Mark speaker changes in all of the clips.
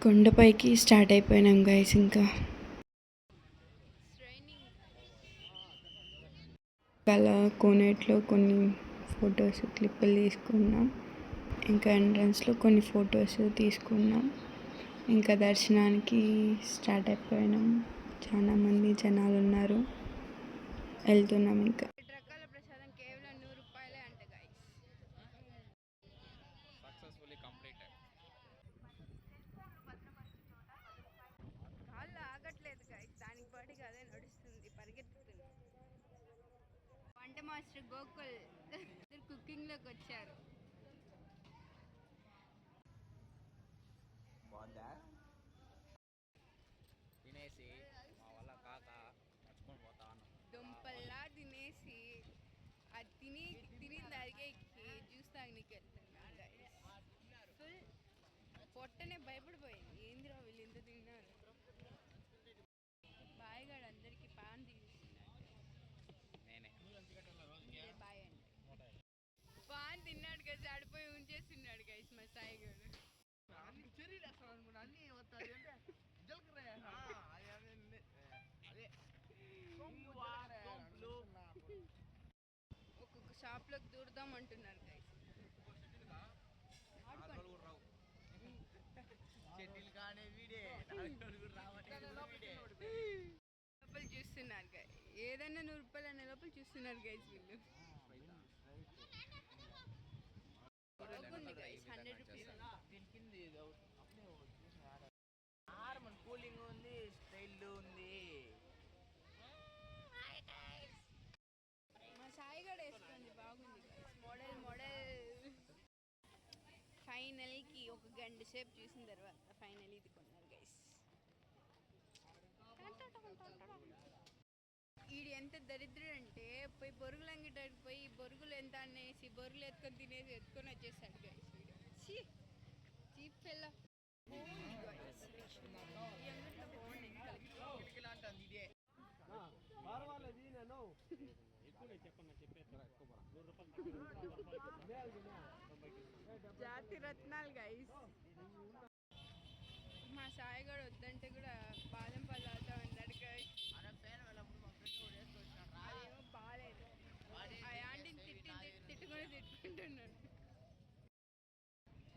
Speaker 1: కొండపైకి స్టార్ట్ అయిపోయినాం గైస్. ఇంకా అలా కోనేట్లో కొన్ని ఫొటోస్ క్లిప్పులు తీసుకున్నాం. ఇంకా ఎంట్రన్స్లో కొన్ని ఫొటోస్ తీసుకున్నాం. ఇంకా దర్శనానికి స్టార్ట్ అయిపోయినాం. చాలా మంది జనాలు ఉన్నారు. వెళ్తున్నాం. ఇంకా రకాల ప్రసాదం కేవలం 100 రూపాయలే అంట గైస్. Successfully completed. కాళ్ళు ఆగట్లేదు గైస్. దానికి పాటికి అదే నడుస్తుంది, పరిగెత్తుతుంది. వంట మాస్టర్ గోకుల్ కుకింగ్ లోకి వచ్చారు. తినేసి మా వల్ల కాక నడుచుకొని పోతాను. దుంపల్లా తినేసి అది తిని దారిగే జ్యూస్ తాగనీకి వెళ్తున్నాను గైస్. ఫుల్ పొట్టనే భయపడిపోయింది. ఏందిరా వీళ్ళు ఇంత తిన్నారు. బాయిగాడు అందరికి పాన్ తీస్తున్నాడు. నేనే బాయ్ అండి. పాన్ తిన్నాడు గైస్. ఆడిపోయి ఉంచేస్తున్నాడు గైస్ మా సాయిగాడు. ఒక్కొక్క షాప్ లోకి దూరదాం అంటున్నారు గైస్. లోపల చూస్తున్నారు గైస్. ఏదైనా 100 రూపాయలు అనే లోపల చూస్తున్నారు గైస్ వీళ్ళు. Guys 100 rupees. కూలింగ్ ఉంది, స్టైల్ ఉంది. మా సాయిగాడు వేసుకుంది బాగుంది గైస్. మోడల్ ఫైనల్కి ఒక గంట సేపు చూసిన తర్వాత ఫైనల్ ఇది కొన్నారు గైస్. ఈడు ఎంత దరిద్రుడు అంటే పోయి బొరుగులు అంగటానికి పోయి బొరుగులు ఎంత అనేసి బొరుగులు ఎత్తుకొని తినేసి ఎత్తుకొని వచ్చేసాడు గైస్. Cheap fellow. జాతి రత్నాలు గైస్. మా సాయిగాడు వద్దంటే కూడా బాదం పాలు తాగుతా అన్నాడు గైస్. అదేమో బాగాలేదు. ఆ యాంటీని తిట్టుకుంటున్నాడు.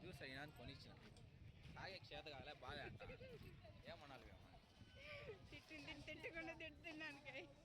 Speaker 1: జ్యూస్ అయినా కొనిచ్చిన తాగే చేత కాలే బాగా అంట. ఏమనాలి తిట్టుకుంటూ తిట్టుతున్నాను గైస్.